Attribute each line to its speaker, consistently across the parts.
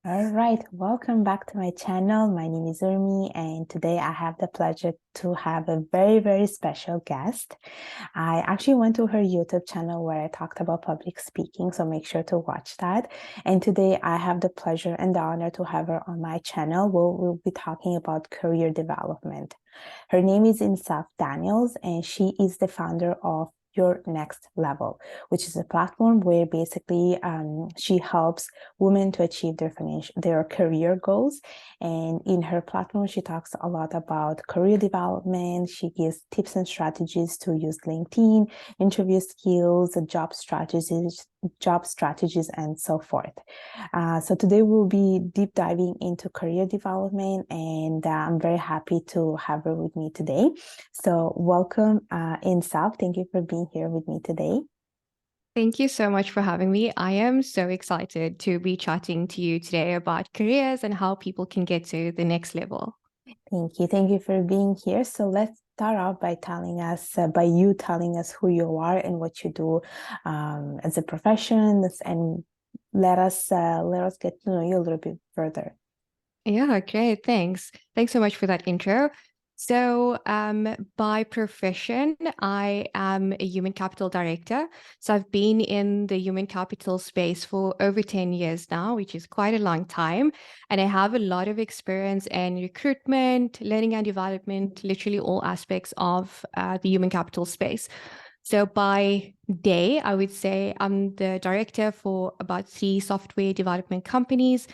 Speaker 1: All right, welcome back to my channel. My name is Urmi, and today I have the pleasure to have a very special guest. I actually went to her YouTube channel where I talked about public speaking, so make sure to watch that. And today I have the pleasure and the honor to have her on my channel where we'll be talking about career development. Her name is Insaaf Daniels, and she is the founder of Your Next Level, which is a platform where basically she helps women to achieve their career goals. And in her platform, she talks a lot about career development. She gives tips and strategies to use LinkedIn, interview skills, job strategies, and so forth. So today we'll be deep diving into career development, and I'm very happy to have her with me today. So welcome, Insaaf. Thank you for being here with me today.
Speaker 2: Thank you so much for having me. I am so excited to be chatting to you today about careers and how people can get to the next level.
Speaker 1: Thank you. Thank you for being here. So let's start off by by you telling us who you are and what you do as a profession, and let us get to know you a little bit further.
Speaker 2: Yeah, great. Thanks. Thanks so much for that intro. So, by profession, I am a human capital director. So, I've been in the human capital space for over 10 years now, which is quite a long time. And I have a lot of experience in recruitment, learning and development, literally all aspects of the human capital space. So, by day, I would say I'm the director for about 3 software development companies.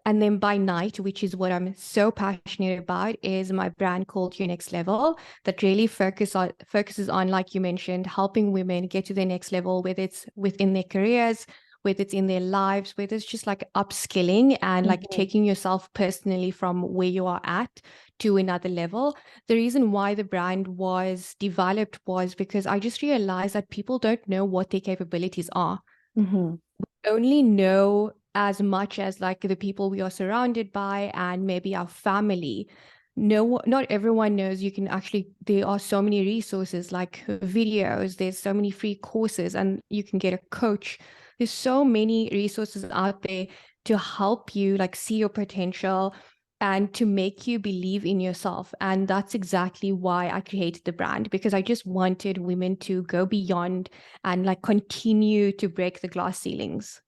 Speaker 2: And then by night, which is what I'm so passionate about, is my brand called Your Next Level that really focuses on, like you mentioned, helping women get to their next level, whether it's within their careers, whether it's in their lives, whether it's just like upskilling and like
Speaker 1: Mhm.
Speaker 2: taking yourself personally from where you are at to another level. The reason why the brand was developed was because I just realized that people don't know what their capabilities are.
Speaker 1: Mhm.
Speaker 2: Only know as much as like the people we are surrounded by and maybe our family. No, not everyone knows you can actually, there are so many resources like videos, there's so many free courses, and you can get a coach. There's so many resources out there to help you like see your potential and to make you believe in yourself. And that's exactly why I created the brand, because I just wanted women to go beyond and like continue to break the glass ceilings.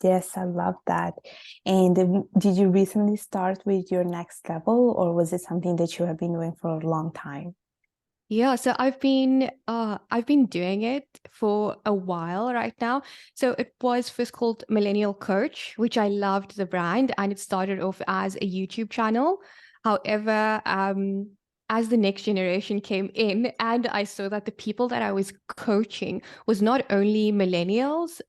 Speaker 1: Yes, I love that. And did you recently start with your next level, or was it something that you have been doing for a long time?
Speaker 2: Yeah, so I've been doing it for a while right now. So it was first called Millennial Coach, which I loved the brand, and it started off as a YouTube channel. However, as the next generation came in and I saw that the people that I was coaching was not only millennials,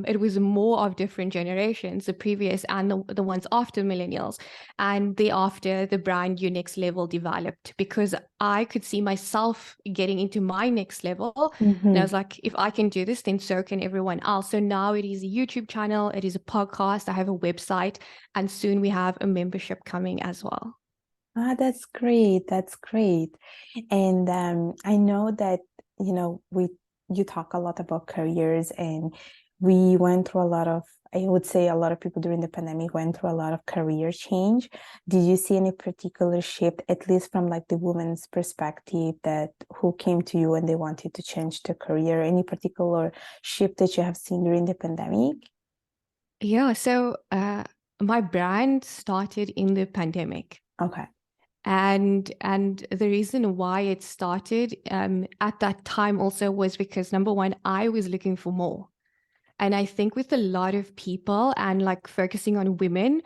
Speaker 2: it was more of different generations, the previous and the ones after millennials. And thereafter, the brand Your Next Level developed because I could see myself getting into my next level. And I
Speaker 1: Mm-hmm.
Speaker 2: was like, if I can do this, then so can everyone else. So now it is a YouTube channel, it is a podcast, I have a website, and soon we have a membership coming as well.
Speaker 1: Ah, that's great. That's great. And I know that, we you talk a lot about careers, and we went through a lot of, I would say a lot of people during the pandemic went through a lot of career change. Did you see any particular shift, at least from like the woman's perspective, that who came to you and they wanted to change their career? Any particular shift that you have seen during the pandemic?
Speaker 2: Yeah, so my brand started in the pandemic.
Speaker 1: Okay.
Speaker 2: And the reason why it started at that time also was because number one, I was looking for more. And I think with a lot of people and like focusing on women,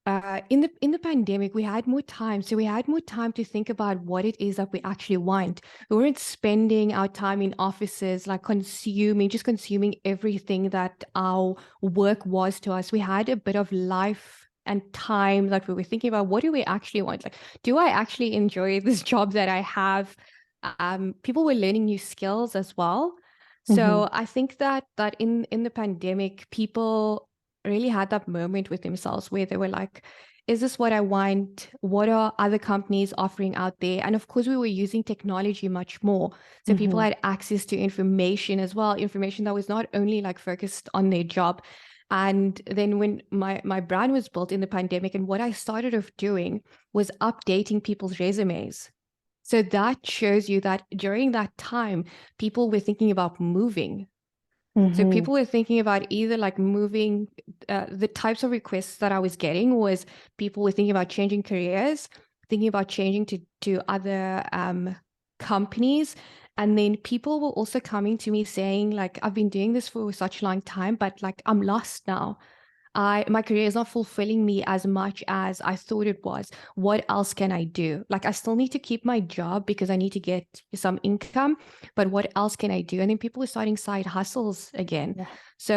Speaker 2: in the pandemic, we had more time. So we had more time to think about what it is that we actually want. We weren't spending our time in offices, like just consuming everything that our work was to us. We had a bit of life and time that we were thinking about what do we actually want? Like, do I actually enjoy this job that I have? People were learning new skills as well.
Speaker 1: Mm-hmm.
Speaker 2: So I think that in the pandemic, people really had that moment with themselves where they were like, is this what I want? What are other companies offering out there? And of course, we were using technology much more. So people
Speaker 1: Mm-hmm.
Speaker 2: had access to information as well, information that was not only like focused on their job. And then when my brand was built in the pandemic, and what I started off doing was updating people's resumes. So that shows you that during that time, people were thinking about moving. So
Speaker 1: Mm-hmm.
Speaker 2: people were thinking about either like moving, the types of requests that I was getting was people were thinking about changing careers, thinking about changing to other companies. And then people were also coming to me saying, like, I've been doing this for such a long time, but like I'm lost now. My career is not fulfilling me as much as I thought it was. What else can I do? Like I still need to keep my job because I need to get some income, but what else can I do? And then people are starting side hustles again.
Speaker 1: Yeah.
Speaker 2: So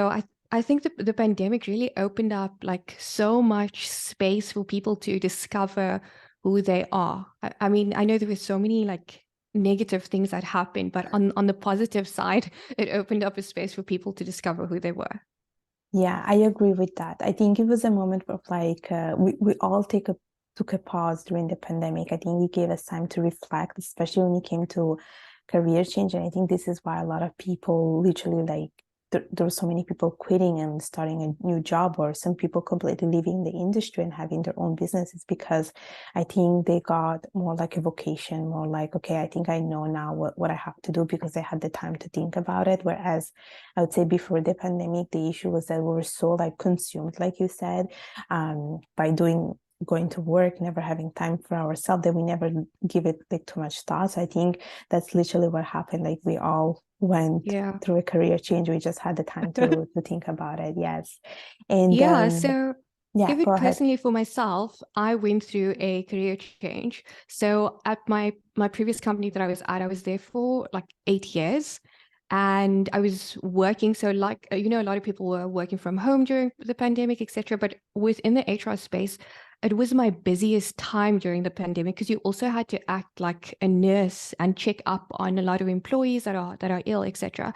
Speaker 2: I think the pandemic really opened up like so much space for people to discover who they are. I mean, I know there were so many like negative things that happened, but on the positive side, it opened up a space for people to discover who they were.
Speaker 1: Yeah, I agree with that. I think it was a moment of like we all took a pause during the pandemic. I think it gave us time to reflect, especially when it came to career change. And I think this is why a lot of people literally like there were so many people quitting and starting a new job, or some people completely leaving the industry and having their own businesses because I think they got more like a vocation, more like, okay, I think I know now what I have to do because I had the time to think about it. Whereas I would say before the pandemic, the issue was that we were so like consumed, like you said, by going to work, never having time for ourselves, that we never give it like too much thought. So I think that's literally what happened. Like we all went
Speaker 2: Yeah.
Speaker 1: through a career change. We just had the time to think about it. Yes. And
Speaker 2: Yeah, so
Speaker 1: yeah, go
Speaker 2: even
Speaker 1: ahead.
Speaker 2: personally for myself, I went through a career change. So at my previous company that I was at, I was there for like 8 years, and I was working. So like a lot of people were working from home during the pandemic, etc. But within the HR space, it was my busiest time during the pandemic because you also had to act like a nurse and check up on a lot of employees that are ill, etc.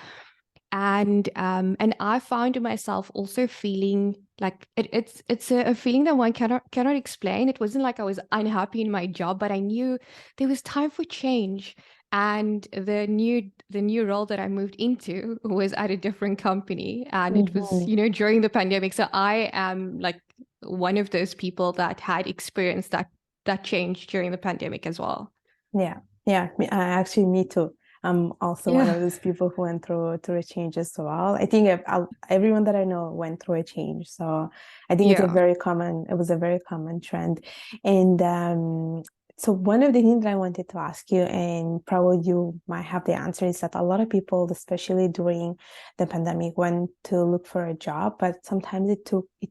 Speaker 2: And I found myself also feeling like it's a feeling that one cannot explain. It wasn't like I was unhappy in my job, but I knew there was time for change. And the new role that I moved into was at a different company, and it was
Speaker 1: Mhm.
Speaker 2: during the pandemic. So I am like one of those people that had experienced that change during the pandemic as well.
Speaker 1: Yeah, yeah. Actually, me too. I'm also one
Speaker 2: Yeah,
Speaker 1: of those people who went through a change as well. I think everyone that I know went through a change, so I think it's a
Speaker 2: yeah.
Speaker 1: very common. It was a very common trend, and so one of the things that I wanted to ask you, and probably you might have the answer, is that a lot of people, especially during the pandemic, went to look for a job, but sometimes it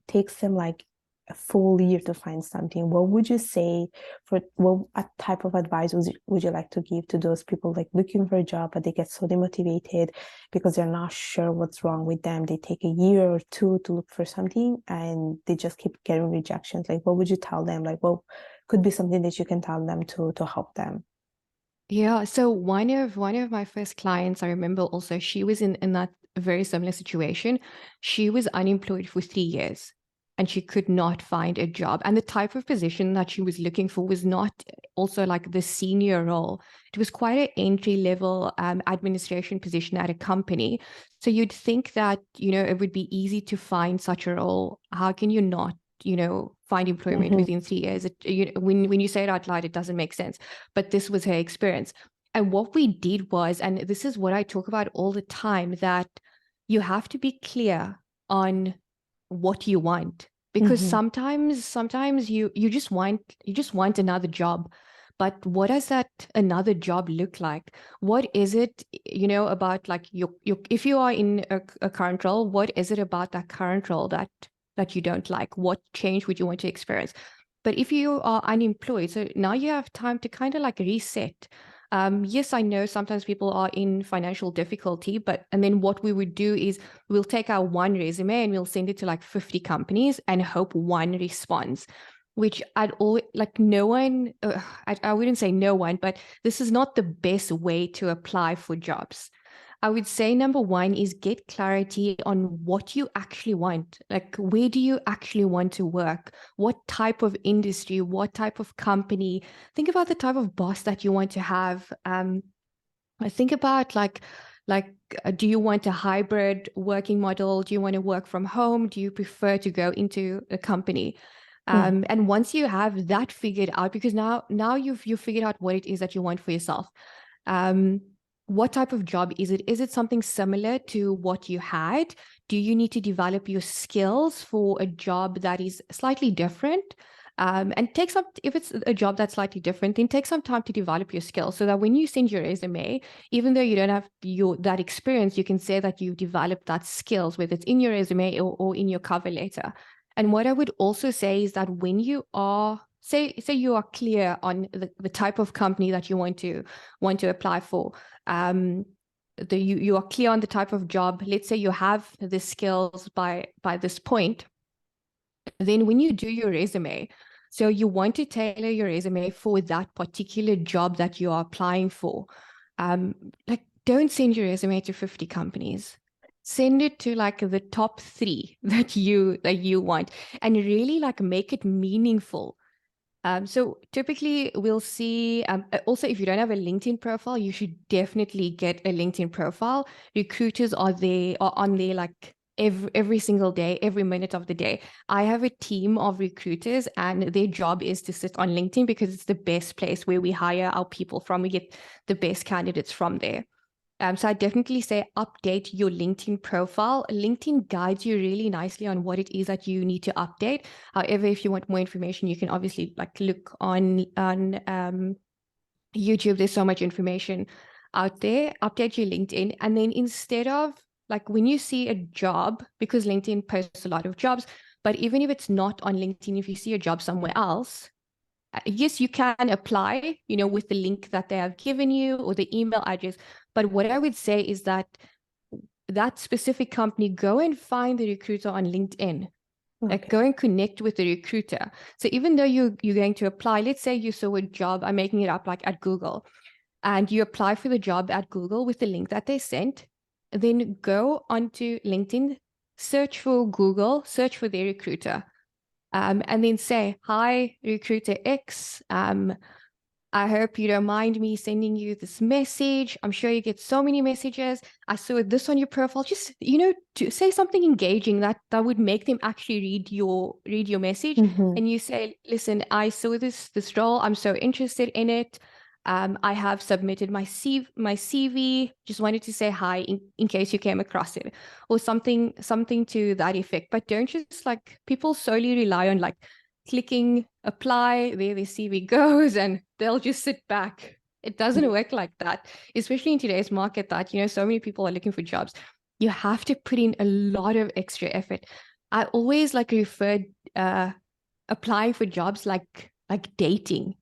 Speaker 1: takes them like a full year to find something. What would you say? For what type of advice would you like to give to those people like looking for a job, but they get so demotivated because they're not sure what's wrong with them? They take a year or two to look for something and they just keep getting rejections. Like, what would you tell them? Like, what could be something that you can tell them to help them?
Speaker 2: Yeah, so one of my first clients, I remember also, she was in that very similar situation. She was unemployed for 3 years and she could not find a job. And the type of position that she was looking for was not also like the senior role. It was quite an entry level administration position at a company. So you'd think that, it would be easy to find such a role. How can you not, find employment
Speaker 1: Mm-hmm.
Speaker 2: within 3 years? When you say it out loud, it doesn't make sense, but this was her experience. And what we did was, and this is what I talk about all the time, that you have to be clear on what you want. Because
Speaker 1: Mm-hmm.
Speaker 2: sometimes you just want another job. But what does that another job look like? What is it, about like your if you are in a current role, what is it about that current role that you don't like? What change would you want to experience? But if you are unemployed, so now you have time to kind of like reset. Yes, I know sometimes people are in financial difficulty, and then what we would do is we'll take our one resume and we'll send it to like 50 companies and hope one responds, which I'd all like no one, I wouldn't say no one, but this is not the best way to apply for jobs. I would say number one is get clarity on what you actually want. Like, where do you actually want to work? What type of industry? What type of company? Think about the type of boss that you want to have. I think about like do you want a hybrid working model? Do you want to work from home? Do you prefer to go into a company?
Speaker 1: Mhm.
Speaker 2: And once you have that figured out, because now you've figured out what it is that you want for yourself. Um, what type of job is it? Is it something similar to what you had? Do you need to develop your skills for a job that is slightly different? And take some, if it's a job that's slightly different, then take some time to develop your skills so that when you send your resume, even though you don't have that experience, you can say that you've developed that skills, whether it's in your resume or in your cover letter. And what I would also say is that when you are, say you are clear on the type of company that you want to apply for, you are clear on the type of job. Let's say you have the skills by this point. Then when you do your resume, so you want to tailor your resume for that particular job that you are applying for. Like, don't send your resume to 50 companies. Send it to like the top three that you want, and really like make it meaningful. So typically we'll see, also if you don't have a LinkedIn profile, you should definitely get a LinkedIn profile. Recruiters are on there like every single day, every minute of the day. I have a team of recruiters and their job is to sit on LinkedIn because it's the best place where we hire our people from. We get the best candidates from there. So I definitely say update your LinkedIn profile. LinkedIn guides you really nicely on what it is that you need to update. However, if you want more information, you can obviously like look on YouTube. There's so much information out there. Update your LinkedIn, and then instead of like when you see a job, because LinkedIn posts a lot of jobs, but even if it's not on LinkedIn, if you see a job somewhere else, yes, you can apply, with the link that they have given you or the email address. But what I would say is that that specific company, go and find the recruiter on LinkedIn. Like,
Speaker 1: Okay.
Speaker 2: go and connect with the recruiter. So even though you're going to apply, let's say you saw a job, I'm making it up, like at Google, and you apply for the job at Google with the link that they sent, then go onto LinkedIn, search for Google, search for their recruiter, and then say, hi, recruiter X. I hope you don't mind me sending you this message. I'm sure you get so many messages. I saw this on your profile. Just, to say something engaging that would make them actually read your message.
Speaker 1: Mhm.
Speaker 2: And you say, listen, I saw this role. I'm so interested in it. I have submitted my CV. Just wanted to say hi in case you came across it, or something to that effect. But don't just like, people solely rely on like clicking apply, there their CV goes, and they'll just sit back. It doesn't work like that, especially in today's market that, so many people are looking for jobs. You have to put in a lot of extra effort. I always like referred applying for jobs like dating.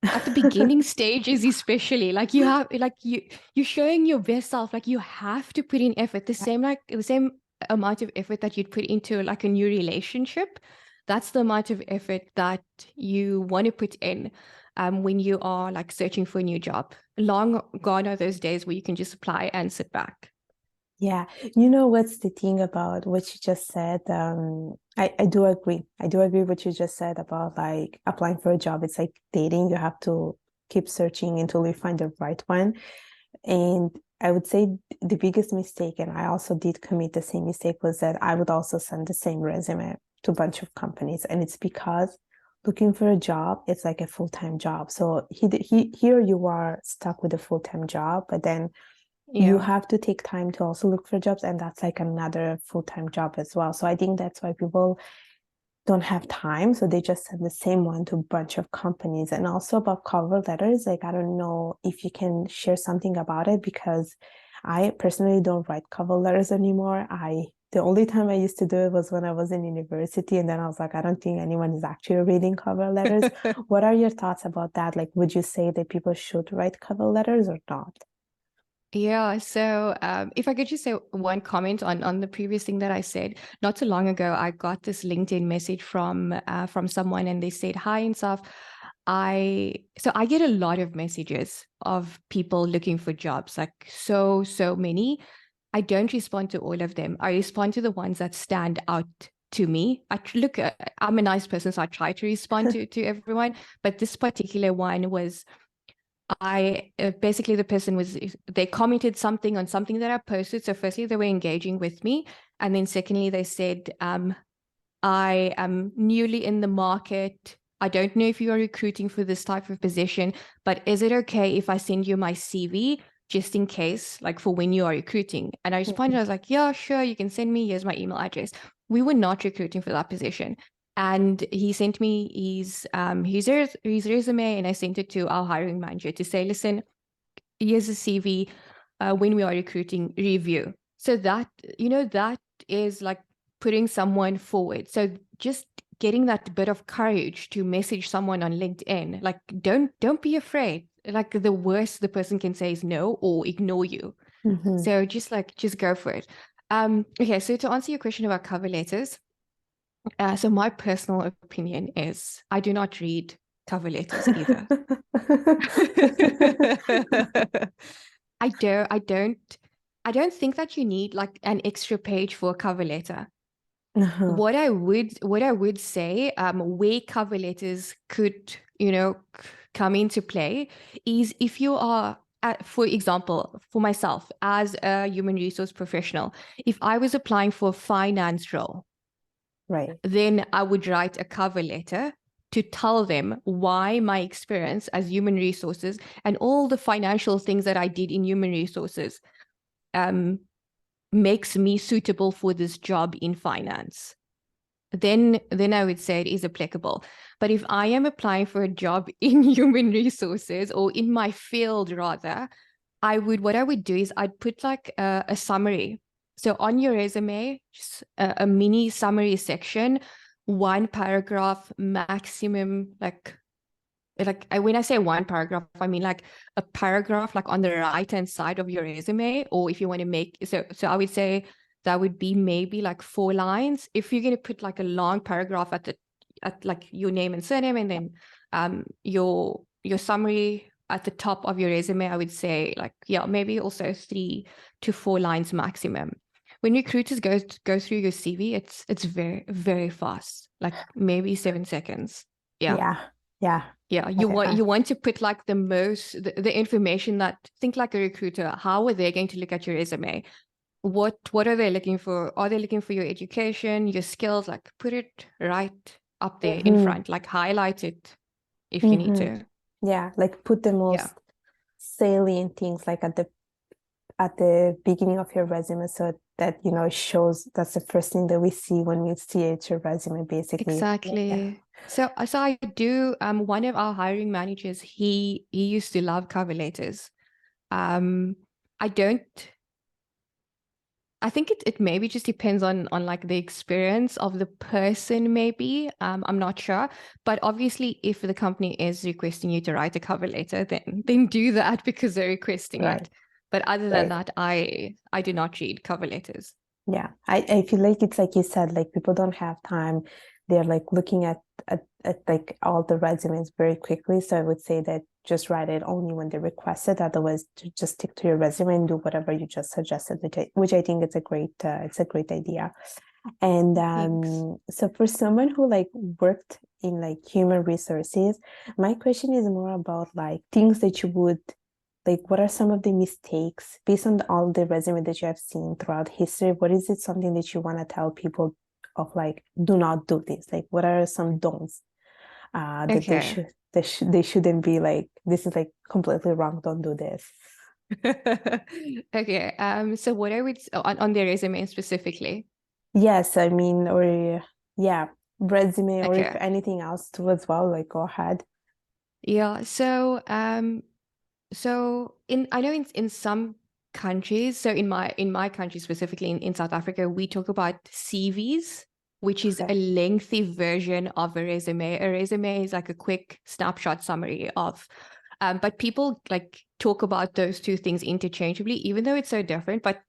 Speaker 2: At the beginning stages, especially, like you have like you're showing your best self, like you have to put in effort, the same amount of effort that you'd put into like a new relationship. That's the amount of effort that you want to put in when you are like searching for a new job. Long gone are those days where you can just apply and sit back.
Speaker 1: Yeah, you know what's the thing about what you just said? I do agree. I do agree what you just said about like applying for a job. It's like dating. You have to keep searching until you find the right one. And I would say the biggest mistake, and I also did commit the same mistake, was that I would also send the same resume to a bunch of companies. And it's because looking for a job, it's like a full-time job. So here you are stuck with a full-time job, but then you
Speaker 2: Yeah.
Speaker 1: have to take time to also look for jobs, and that's like another full-time job as well. So I think that's why people don't have time, so they just send the same one to a bunch of companies. And also about cover letters, like I don't know if you can share something about it, because I personally don't write cover letters anymore. The only time I used to do it was when I was in university, and then I was like, I don't think anyone is actually reading cover letters. What are your thoughts about that? Like, would you say that people should write cover letters or not?
Speaker 2: Yeah, so if I could just say one comment on the previous thing that I said, not so long ago, I got this LinkedIn message from someone, and they said, "Hi, Insaaf. I get a lot of messages of people looking for jobs, like so many. I don't respond to all of them. I respond to the ones that stand out to me. I'm a nice person, so I try to respond to everyone. But this particular one was, basically the person was, they commented something on something that I posted. So firstly, they were engaging with me. And then secondly, they said, I am newly in the market. I don't know if you are recruiting for this type of position, but is it okay if I send you my CV just in case, like for when you are recruiting? And I responded, I was like, yeah, sure, you can send me. Here's my email address. We were not recruiting for that position. And he sent me his resume, and I sent it to our hiring manager to say, listen, here's a CV. When we are recruiting, review. So that, that is like putting someone forward. So just getting that bit of courage to message someone on LinkedIn, like don't be afraid. Like the worst the person can say is no or ignore you.
Speaker 1: Mm-hmm.
Speaker 2: So just go for it. Okay, so to answer your question about cover letters, so my personal opinion is I do not read cover letters either. I don't think that you need like an extra page for a cover letter.
Speaker 1: Uh-huh.
Speaker 2: What I would say, where cover letters could, come into play is if you are, for example, for myself as a human resource professional, if I was applying for a finance role,
Speaker 1: Right.
Speaker 2: then I would write a cover letter to tell them why my experience as human resources and all the financial things that I did in human resources um, makes me suitable for this job in finance. Then I would say it is applicable. But if I am applying for a job in human resources or in my field rather, what I would do is I'd put like a summary. So on your resume, just a mini summary section, one paragraph maximum, when I say one paragraph, I mean like a paragraph like on the right hand side of your resume, or if you want to make so I would say that would be maybe like 4 lines. If you're going to put like a long paragraph at like your name and surname, and then your summary at the top of your resume, I would say like, yeah, maybe also 3 to 4 lines maximum. When recruiters go through your CV, it's very, very fast, like maybe 7 seconds. Yeah.
Speaker 1: Yeah. Yeah.
Speaker 2: Yeah, you
Speaker 1: Okay.
Speaker 2: want you want to put like the information that, think like a recruiter. How are they going to look at your resume? What are they looking for? Are they looking for your education, your skills? Like put it right up there in
Speaker 1: Mm-hmm.
Speaker 2: front, like highlight it if you need
Speaker 1: Mm-hmm.
Speaker 2: to.
Speaker 1: Yeah. Like put the
Speaker 2: Yeah,
Speaker 1: most salient things like at the beginning of your resume so that it shows that's the first thing that we see when we see it, your resume basically. Yeah.
Speaker 2: exactly. So I do. One of our hiring managers, he used to love cover letters. Um, I don't. I think it maybe just depends on like the experience of the person, maybe. I'm not sure. But obviously, if the company is requesting you to write a cover letter, then do that because they're requesting
Speaker 1: Right.
Speaker 2: it. But other than
Speaker 1: Right.
Speaker 2: that, I do not read cover letters.
Speaker 1: Yeah, I feel like it's like you said, like people don't have time. They're like looking at like all the resumes very quickly. So I would say that just write it only when they request it. Otherwise, just stick to your resume and do whatever you just suggested, which I think it's a great idea. And
Speaker 2: Thanks.
Speaker 1: so for someone who like worked in like human resources, my question is more about like things that you would like, what are some of the mistakes based on all the resume that you have seen throughout history? What is it something that you want to tell people of like, do not do this? Like, what are some don'ts that they
Speaker 2: Okay.
Speaker 1: should they shouldn't be like, this is like completely wrong, don't do this.
Speaker 2: Okay. So what I would on their resume specifically.
Speaker 1: Yes, I mean, or yeah, resume, or if
Speaker 2: Okay.
Speaker 1: anything else too as well, like go ahead.
Speaker 2: Yeah. So I know in some countries, so in my country specifically in South Africa, we talk about CVs, which is a
Speaker 1: Okay.
Speaker 2: lengthy version of a resume. A resume is like a quick snapshot summary of, but people like talk about those two things interchangeably, even though it's so different. But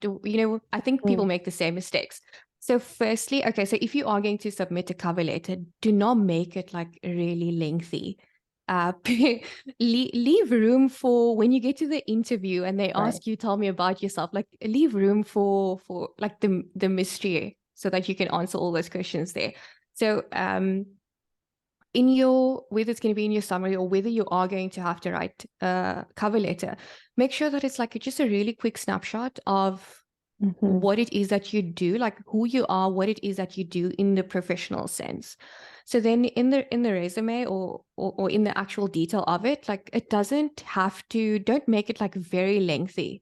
Speaker 2: I think people
Speaker 1: Mm,
Speaker 2: make the same mistakes. So firstly, okay, so if you are going to submit a cover letter, do not make it like really lengthy. leave room for when you get to the interview and they
Speaker 1: Right.
Speaker 2: ask you, tell me about yourself, like leave room for like the mystery so that you can answer all those questions there. So in your, whether it's going to be in your summary or whether you are going to have to write a cover letter, make sure that it's like just a really quick snapshot of
Speaker 1: Mm-hmm.
Speaker 2: what it is that you do, like who you are, what it is that you do in the professional sense. So then in the resume or in the actual detail of it, like it doesn't have to, don't make it like very lengthy.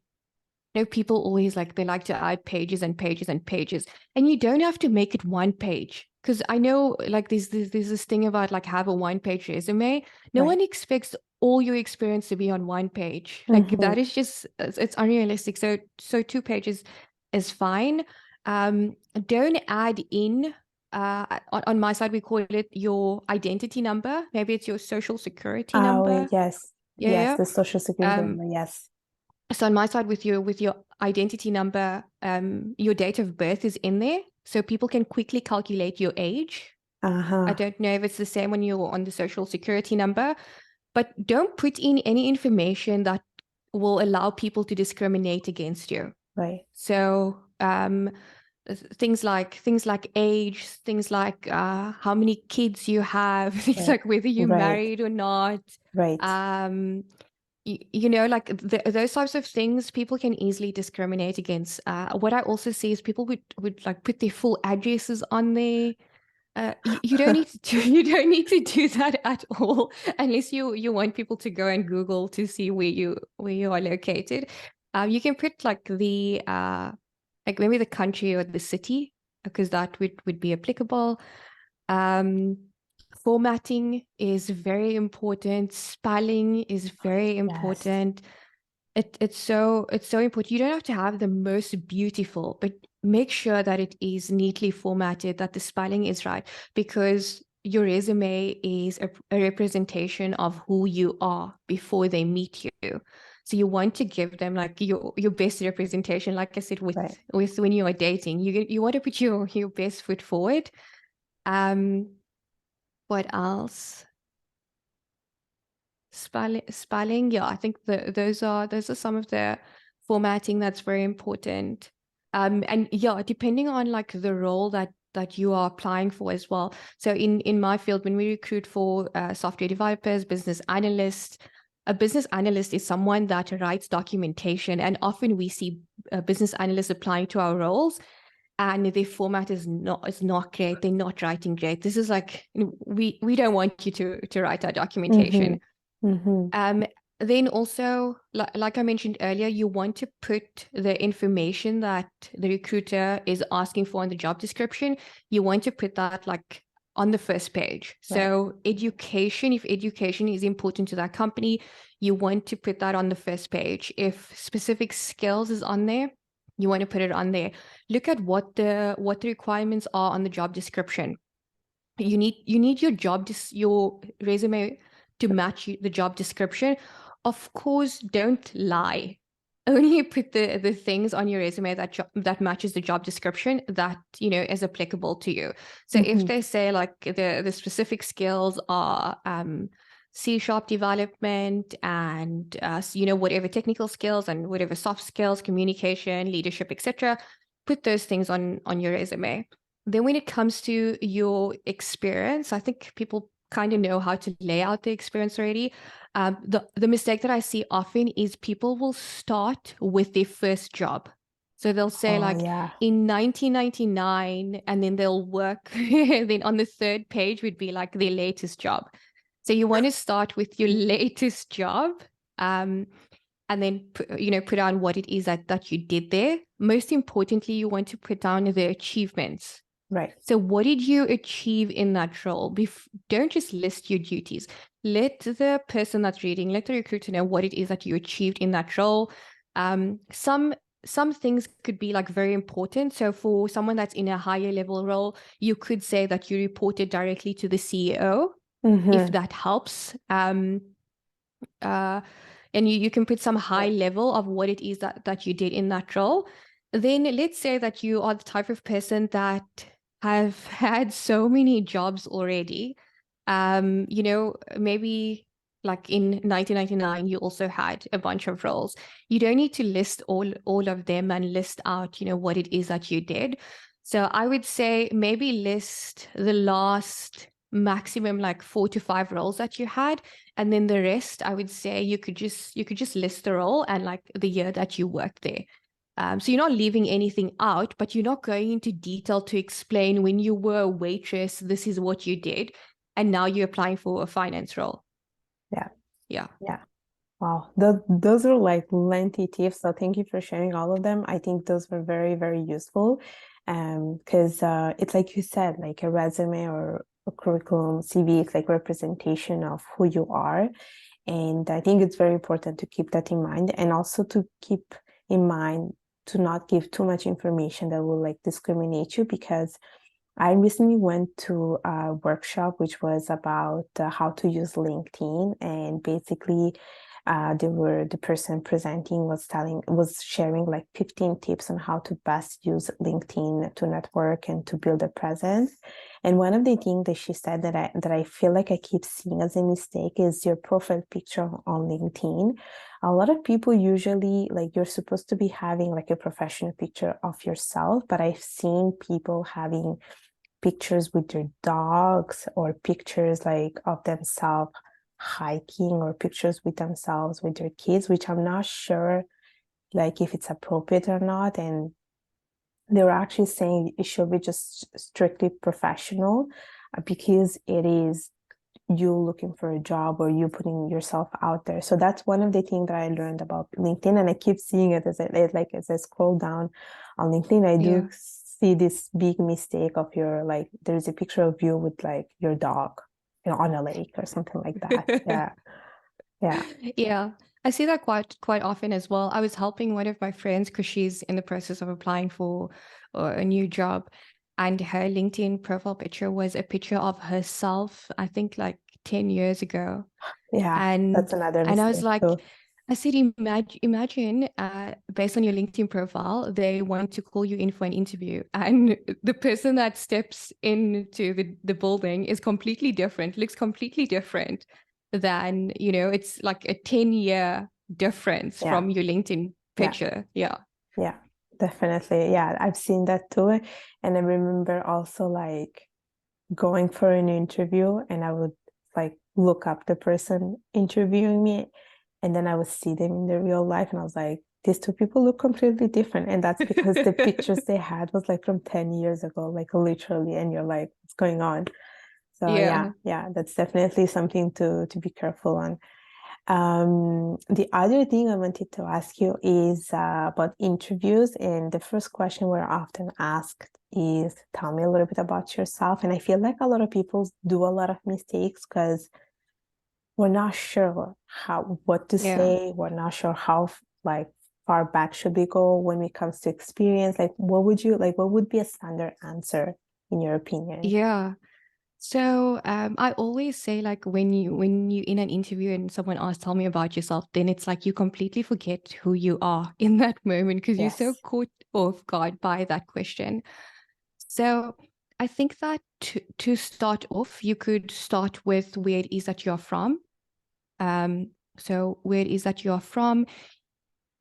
Speaker 2: You know, people always like, they like to add pages and pages and pages, and you don't have to make it one page. Because I know like there's this thing about like have a one-page resume. No
Speaker 1: Right.
Speaker 2: one expects all your experience to be on one page. Like
Speaker 1: Mm-hmm.
Speaker 2: that is just, it's unrealistic. So 2 pages is fine. Don't add in on my side we call it your identity number. Maybe it's your social security
Speaker 1: Oh,
Speaker 2: number.
Speaker 1: yes.
Speaker 2: Yeah,
Speaker 1: Yes,
Speaker 2: yeah.
Speaker 1: the social security
Speaker 2: Um,
Speaker 1: number. Yes.
Speaker 2: so on my side with your identity number, your date of birth is in there, so people can quickly calculate your age. I
Speaker 1: Uh-huh.
Speaker 2: don't know if it's the same when you're on the social security number, but don't put in any information that will allow people to discriminate against you.
Speaker 1: Right.
Speaker 2: So things like age, things like how many kids you have, things
Speaker 1: Right.
Speaker 2: like whether you're
Speaker 1: Right.
Speaker 2: married or not.
Speaker 1: Right.
Speaker 2: Um, you know, like those types of things, people can easily discriminate against. What I also see is people would like put their full addresses on there. You don't need to you don't need to do that at all unless you want people to go and Google to see where you are located. You can put like maybe the country or the city because that would be applicable. Um, Formatting is very important. Spelling is very
Speaker 1: Yes.
Speaker 2: important. It's so important. You don't have to have the most beautiful, but make sure that it is neatly formatted, that the spelling is right, because your resume is a representation of who you are before they meet you. So you want to give them like your best representation. Like I said,
Speaker 1: Right.
Speaker 2: with when you are dating, you want to put your best foot forward. Um, what else? Spelling, yeah, I think those are some of the formatting that's very important. And yeah, depending on like the role that you are applying for as well. So in my field, when we recruit for software developers, business analysts, a business analyst is someone that writes documentation, and often we see business analysts applying to our roles, and their format is not great. They're not writing great. This is like, you know, we don't want you to write our
Speaker 1: Mm-hmm.
Speaker 2: documentation.
Speaker 1: Mm-hmm.
Speaker 2: Um, then also, like I mentioned earlier, you want to put the information that the recruiter is asking for in the job description. You want to put that like on the first page.
Speaker 1: Right.
Speaker 2: So education, if education is important to that company, you want to put that on the first page. If specific skills is on there, you want to put it on there. Look at what the requirements are on the job description. You need your resume to match the job description. Of course, don't lie. Only put the things on your resume that matches the job description that, you know, is applicable to you. So if
Speaker 1: Mm-hmm.
Speaker 2: they say like the specific skills are C# development and you know, whatever technical skills and whatever soft skills, communication, leadership, etc., put those things on your resume. Then when it comes to your experience, I think people kind of know how to lay out the experience already. The mistake that I see often is people will start with their first job. So they'll say
Speaker 1: Oh,
Speaker 2: like
Speaker 1: yeah.
Speaker 2: in 1999, and then they'll work. Then on the third page would be like their latest job. So you want to start with your latest job. Um, and then you know, put down what it is that you did there. Most importantly, you want to put down the achievements.
Speaker 1: Right.
Speaker 2: So what did you achieve in that role? Don't just list your duties. Let the person that's reading, let the recruiter know what it is that you achieved in that role. Some things could be like very important. So for someone that's in a higher level role, you could say that you reported directly to the CEO, if
Speaker 1: Mm-hmm.
Speaker 2: that helps. Uh, and you can put some high
Speaker 1: Right.
Speaker 2: level of what it is that you did in that role. Then let's say that you are the type of person that have had so many jobs already. You know, maybe like in 1999, you also had a bunch of roles. You don't need to list all of them and list out, what it is that you did. So I would say maybe list the last maximum like 4 to 5 roles that you had, and then the rest, I would say you could just list the role and like the year that you worked there. So you're not leaving anything out, but you're not going into detail to explain when you were a waitress, this is what you did, and now you're applying for a finance role.
Speaker 1: Yeah.
Speaker 2: Yeah.
Speaker 1: Yeah. Wow, those are like lengthy tips. So thank you for sharing all of them. I think those were very, very useful. Because it's like you said, like a resume or a curriculum, CV, it's like representation of who you are. And I think it's very important to keep that in mind, and also to keep in mind to not give too much information that will like discriminate you, because I recently went to a workshop which was about how to use LinkedIn, and basically, the person presenting was sharing like 15 tips on how to best use LinkedIn to network and to build a presence. And one of the things that she said that I feel like I keep seeing as a mistake is your profile picture on LinkedIn. A lot of people usually, like, you're supposed to be having like a professional picture of yourself, but I've seen people having pictures with their dogs, or pictures like of themselves hiking, or pictures with themselves with their kids, which I'm not sure like if it's appropriate or not. And they were actually saying it should be just strictly professional, because it is you looking for a job, or you putting yourself out there. So that's one of the things that I learned about LinkedIn, and I keep seeing it as I scroll down on LinkedIn. I do
Speaker 2: Yeah.
Speaker 1: see this big mistake of your, like, there's a picture of you with like your dog, on a lake or something like that. Yeah, yeah,
Speaker 2: Yeah, I see that quite often as well. I was helping one of my friends because she's in the process of applying for a new job, and her LinkedIn profile picture was a picture of herself, I think like 10 years ago.
Speaker 1: yeah. That's
Speaker 2: And
Speaker 1: another
Speaker 2: and I was
Speaker 1: mistake
Speaker 2: like,
Speaker 1: too.
Speaker 2: I said, imagine, based on your LinkedIn profile, they want to call you in for an interview, and the person that steps into the building is completely different, looks completely different than, it's like a 10-year difference
Speaker 1: Yeah,
Speaker 2: from your LinkedIn
Speaker 1: yeah,
Speaker 2: picture. Yeah.
Speaker 1: yeah, definitely. Yeah, I've seen that too. And I remember also like going for an interview, and I would like look up the person interviewing me, and then I would see them in the real life, and I was like, these two people look completely different. And that's because the pictures they had was like from 10 years ago, like literally, and you're like, what's going on? So yeah,
Speaker 2: Yeah.
Speaker 1: yeah, that's definitely something to be careful on. The other thing I wanted to ask you is about interviews. And the first question we're often asked is, tell me a little bit about yourself. And I feel like a lot of people do a lot of mistakes because we're not sure what to
Speaker 2: Yeah.
Speaker 1: say. We're not sure how like far back should we go when it comes to experience. Like, what would be a standard answer in your opinion?
Speaker 2: Yeah. So I always say, like, when you in an interview and someone asks, tell me about yourself, then it's like you completely forget who you are in that moment because you're so
Speaker 1: Yes.
Speaker 2: caught off guard by that question. So I think that to start off, you could start with where it is that you're from. So where it is that you're from,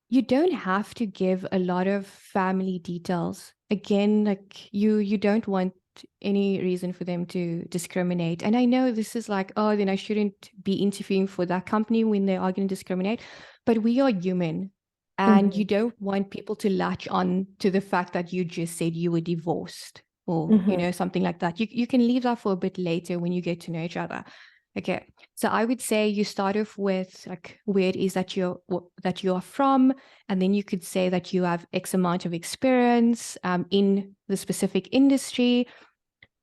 Speaker 2: you don't have to give a lot of family details. Again, like you don't want any reason for them to discriminate. And I know this is like, oh, then I shouldn't be interviewing for that company when they are going to discriminate. But we are human. And you
Speaker 1: Hmm.
Speaker 2: don't want people to latch on to the fact that you just said you were divorced or,
Speaker 1: Hmm.
Speaker 2: something like that. You can leave that for a bit later when you get to know each other. Okay. So I would say you start off with like where it is that you're from, and then you could say that you have X amount of experience in the specific industry.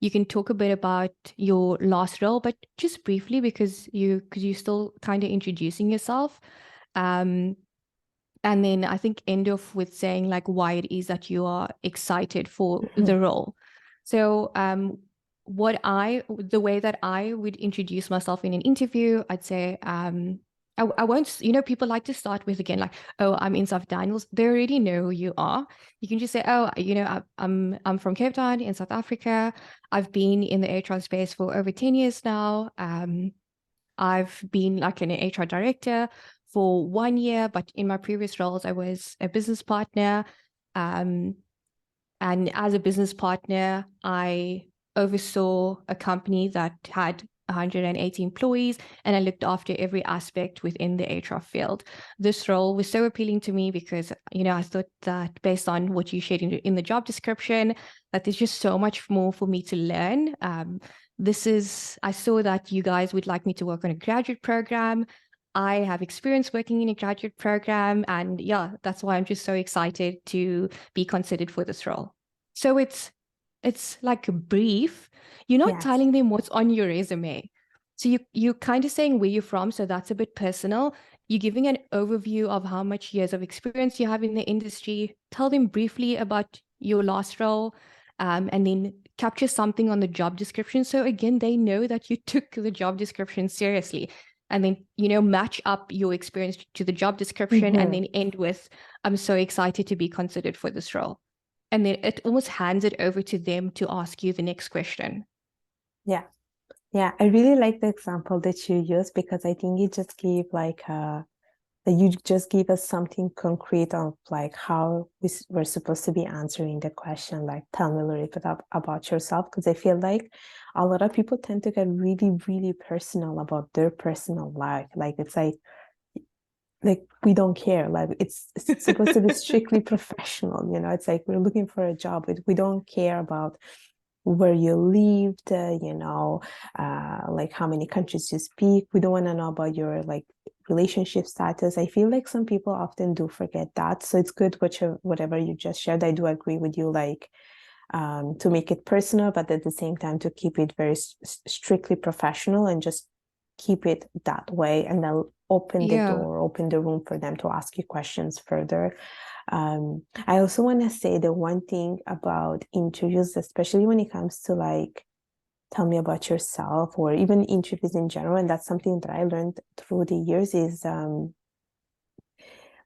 Speaker 2: You can talk a bit about your last role, but just briefly because you're still kind of introducing yourself. Um, and then I think end off with saying like why it is that you are excited for
Speaker 1: Hmm.
Speaker 2: the role. So the way that I would introduce myself in an interview, I'd say I won't, people like to start with again, like, oh, I'm Insaaf Daniels. They already know who you are. You can just say, oh, I'm from Cape Town in South Africa. I've been in the HR space for over 10 years now. I've been like an HR director for 1 year, but in my previous roles, I was a business partner. Um, and as a business partner, I oversaw a company that had 180 employees, and I looked after every aspect within the HR field. This role was so appealing to me because, I thought that based on what you shared in the job description, that there's just so much more for me to learn. I saw that you guys would like me to work on a graduate program. I have experience working in a graduate program, and yeah, that's why I'm just so excited to be considered for this role. So it's like a brief. You're not
Speaker 1: Yes.
Speaker 2: telling them what's on your resume. So you're kind of saying where you're from, so that's a bit personal. You're giving an overview of how much years of experience you have in the industry. Tell them briefly about your last role, and then capture something on the job description. So again, they know that you took the job description seriously. And then, match up your experience to the job description and
Speaker 1: Mm-hmm.
Speaker 2: then end with, I'm so excited to be considered for this role. And then it almost hands it over to them to ask you the next question.
Speaker 1: Yeah. Yeah. I really like the example that you used because I think it just gave that you just give us something concrete of like how we're supposed to be answering the question, like tell me a little bit about yourself. Because I feel like a lot of people tend to get really, really personal about their personal life. Like it's like we don't care. Like it's supposed to be strictly professional, it's like we're looking for a job, but we don't care about where you lived, like how many countries you speak. We don't want to know about your like relationship status. I feel like some people often do forget that. So it's good whatever you just shared. I do agree with you, like to make it personal, but at the same time to keep it very strictly professional and just keep it that way, and then open the
Speaker 2: Yeah.
Speaker 1: door, open the room for them to ask you questions further. I also want to say the one thing about interviews, especially when it comes to like tell me about yourself or even interviews in general, and that's something that I learned through the years, is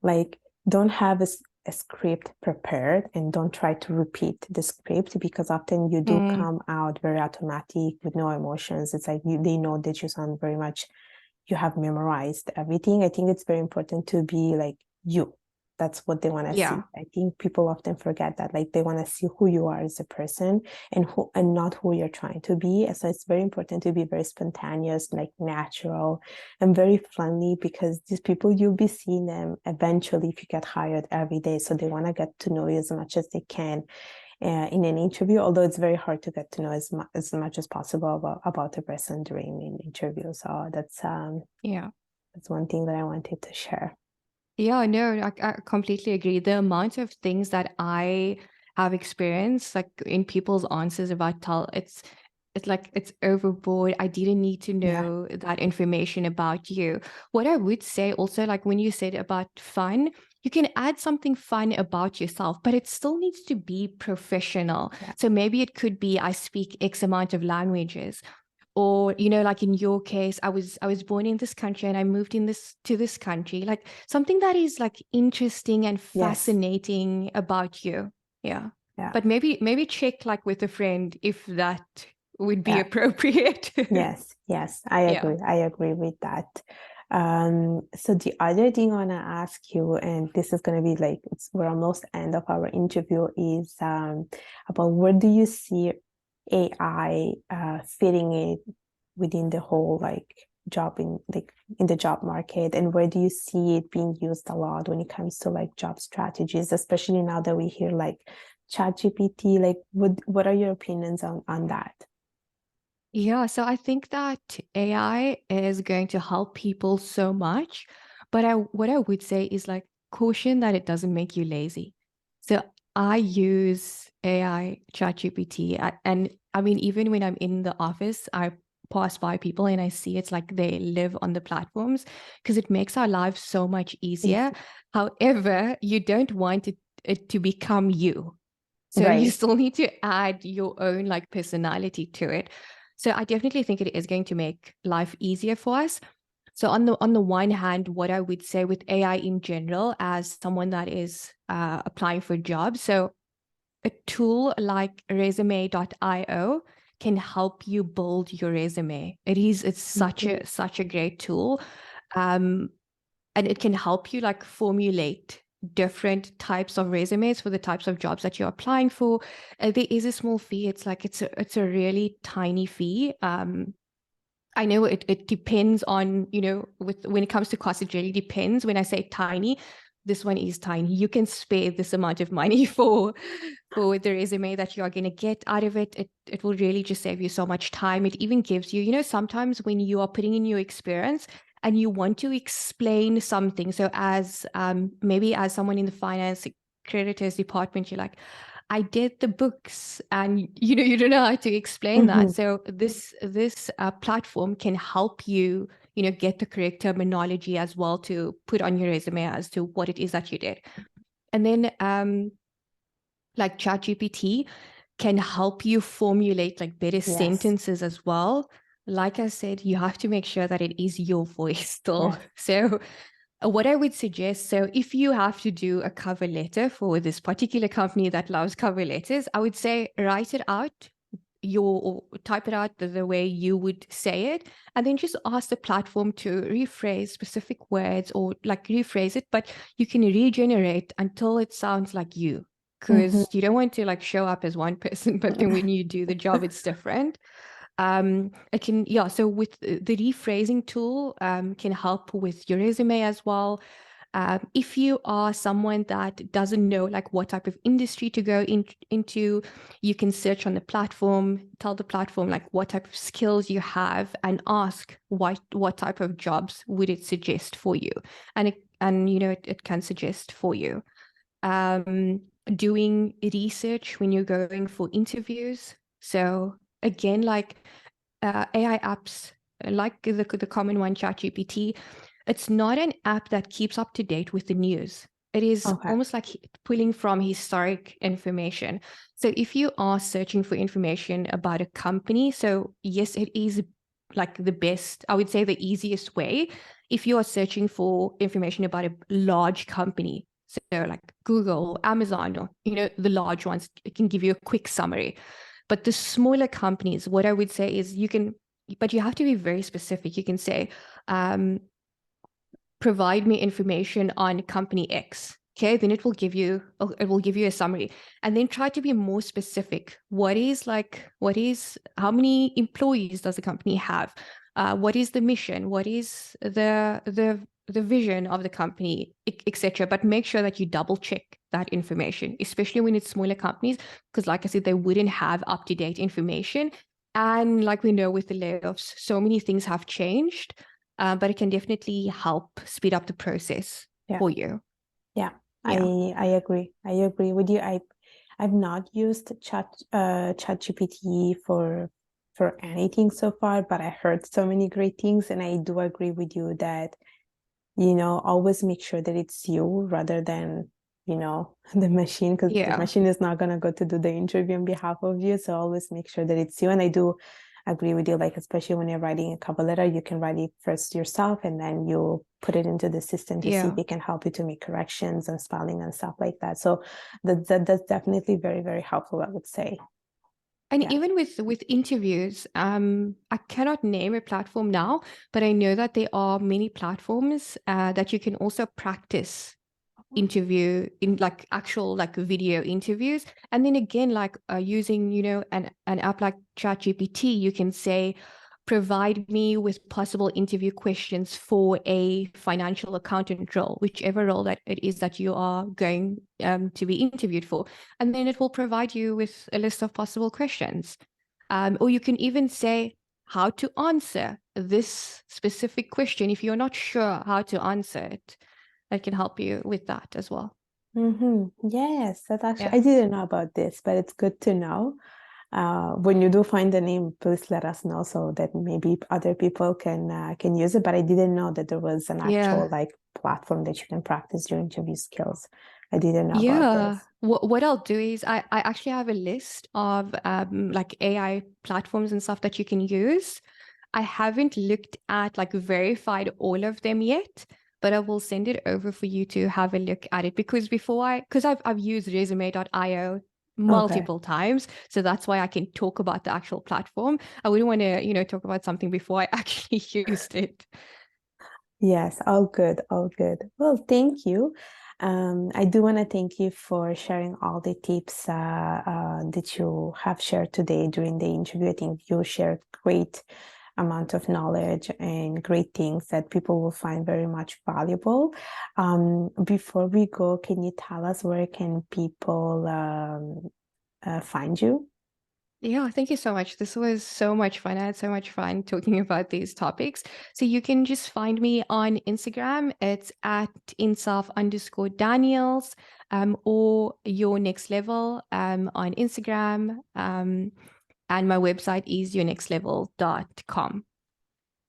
Speaker 1: like don't have a script prepared and don't try to repeat the script, because often you do
Speaker 2: Mm,
Speaker 1: come out very automatic with no emotions. It's like they know that you sound very much, you have memorized everything. I think it's very important to be like you. That's what they want to see.
Speaker 2: yeah.
Speaker 1: I think people often forget that, like they want to see who you are as a person and not who you're trying to be. So it's very important to be very spontaneous, like natural and very friendly, because these people, you'll be seeing them eventually if you get hired every day. So they want to get to know you as much as they can in an interview, although it's very hard to get to know as much as possible about a person during an interview. So
Speaker 2: Yeah.
Speaker 1: that's one thing that I wanted to share.
Speaker 2: Yeah, no, I completely agree. The amount of things that I have experienced, like in people's answers about it's like it's overboard. I didn't need to
Speaker 1: Yeah.
Speaker 2: know that information about you. What I would say also, like when you said about fun, you can add something fun about yourself, but it still needs to be professional.
Speaker 1: Yeah.
Speaker 2: So maybe it could be I speak X amount of languages, or like in your case, I was born in this country and I moved in this country, like something that is like interesting and
Speaker 1: Yes.
Speaker 2: fascinating about you. Yeah.
Speaker 1: Yeah.
Speaker 2: But maybe check like with a friend if that would be
Speaker 1: Yeah.
Speaker 2: appropriate.
Speaker 1: Yes. Yes. I
Speaker 2: Yeah.
Speaker 1: agree. I agree with that. So the other thing I want to ask you, and this is going to be like, we're almost end of our interview, is about where do you see AI fitting it within the whole like job in the job market, and where do you see it being used a lot when it comes to like job strategies, especially now that we hear like ChatGPT, like what are your opinions on that?
Speaker 2: Yeah, so I think that AI is going to help people so much, but what I would say is like caution that it doesn't make you lazy. So I use AI ChatGPT, and I mean even when I'm in the office, I pass by people and I see it's like they live on the platforms because it makes our lives so much easier.
Speaker 1: Easy.
Speaker 2: However, you don't want it to become you. So you
Speaker 1: Right.
Speaker 2: still need to add your own like personality to it. So I definitely think it is going to make life easier for us. So on the one hand, what I would say with AI in general, as someone that is applying for jobs, so a tool like resume.io can help you build your resume. It's such a great tool. And it can help you like formulate different types of resumes for the types of jobs that you're applying for. There is a small fee. It's a really tiny fee. I know it depends on, when it comes to cost, it really depends. When I say tiny, this one is tiny. You can spare this amount of money for the resume that you're going to get out of it. It will really just save you so much time. It even gives you, sometimes when you are putting in your experience and you want to explain something. So as maybe as someone in the finance creditors department, you're like, I did the books, and you don't know how to explain that. So this platform can help you, get the correct terminology as well to put on your resume as to what it is that you did. And then like ChatGPT can help you formulate like better sentences as well. Like I said, you have to make sure that it is your voice still. So what I would suggest, so if you have to do a cover letter for this particular company that loves cover letters, I would say write it out, or type it out the way you would say it, and then just ask the platform to rephrase specific words or like rephrase it, but you can regenerate until it sounds like you, because you don't want to like show up as one person, but then when you do the job, it's different. It can, so with the rephrasing tool, can help with your resume as well. If you are someone that doesn't know like what type of industry to go into, you can search on the platform, tell the platform like what type of skills you have, and ask what type of jobs would it suggest for you, and it can suggest for you. Doing research when you're going for interviews. So again, like AI apps, like the common one, ChatGPT, it's not an app that keeps up to date with the news. It is almost like pulling from historic information. So if you are searching for information about a company, so yes, it is like the best, I would say the easiest way. If you are searching for information about a large company, so like Google, Amazon, or, the large ones, it can give you a quick summary. But the smaller companies, what I would say is but you have to be very specific. You can say, provide me information on company X. Okay, then it will give you a summary, and then try to be more specific. How many employees does the company have? What is the mission? What is the vision of the company, etc. But make sure that you double check that information, especially when it's smaller companies, because like I said, they wouldn't have up-to-date information. And like we know with the layoffs, so many things have changed, but it can definitely help speed up the process for you.
Speaker 1: Yeah, I agree. I agree with you. I've not used ChatGPT for anything so far, but I heard so many great things, and I do agree with you that always make sure that it's you rather than the machine, because the machine is not going to go to do the interview on behalf of you. So always make sure that it's you. And I do agree with you, like especially when you're writing a cover letter, you can write it first yourself and then you put it into the system to see if it can help you to make corrections and spelling and stuff like that. So that's definitely very, very helpful, I would say.
Speaker 2: And even with interviews, I cannot name a platform now, but I know that there are many platforms that you can also practice interview in like actual like video interviews. And then again, like using, an app like ChatGPT, you can say, provide me with possible interview questions for a financial accountant role, whichever role that it is that you are going to be interviewed for. And then it will provide you with a list of possible questions. Or you can even say how to answer this specific question if you're not sure how to answer it. That can help you with that as well.
Speaker 1: Yes, that's actually, I didn't know about this, but it's good to know. When you do find the name, please let us know so that maybe other people can use it. But I didn't know that there was an actual like platform that you can practice your interview skills. I didn't know about this.
Speaker 2: What I'll do is I actually have a list of like AI platforms and stuff that you can use. I haven't looked at like verified all of them yet, but I will send it over for you to have a look at it, because because I've used resume.io
Speaker 1: Okay.
Speaker 2: multiple times. So that's why I can talk about the actual platform. I wouldn't want to, talk about something before I actually used it.
Speaker 1: Yes, all good, all good. Well, thank you. I do want to thank you for sharing all the tips that you have shared today during the interview. I think you shared great amount of knowledge and great things that people will find very much valuable. Before we go, can you tell us where can people find you?
Speaker 2: Yeah, thank you so much. This was so much fun. I had so much fun talking about these topics. So you can just find me on Instagram. It's at Insaaf_Daniels, or Your Next Level, on Instagram. And my website is yournextlevel.com.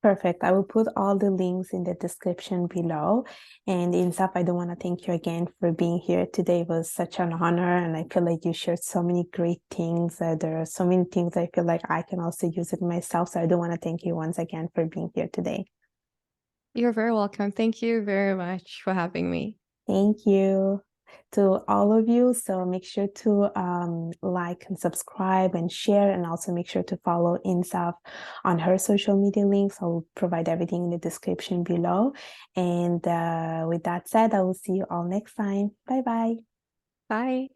Speaker 1: Perfect. I will put all the links in the description below. And Insaf, I do want to thank you again for being here today. It was such an honor, and I feel like you shared so many great things. There are so many things I feel like I can also use it myself. So I do want to thank you once again for being here today.
Speaker 2: You're very welcome. Thank you very much for having me.
Speaker 1: Thank you to all of you. So make sure to like and subscribe and share, and also make sure to follow Insaf on her social media links. I'll provide everything in the description below. And with that said, I will see you all next time. Bye bye.
Speaker 2: Bye.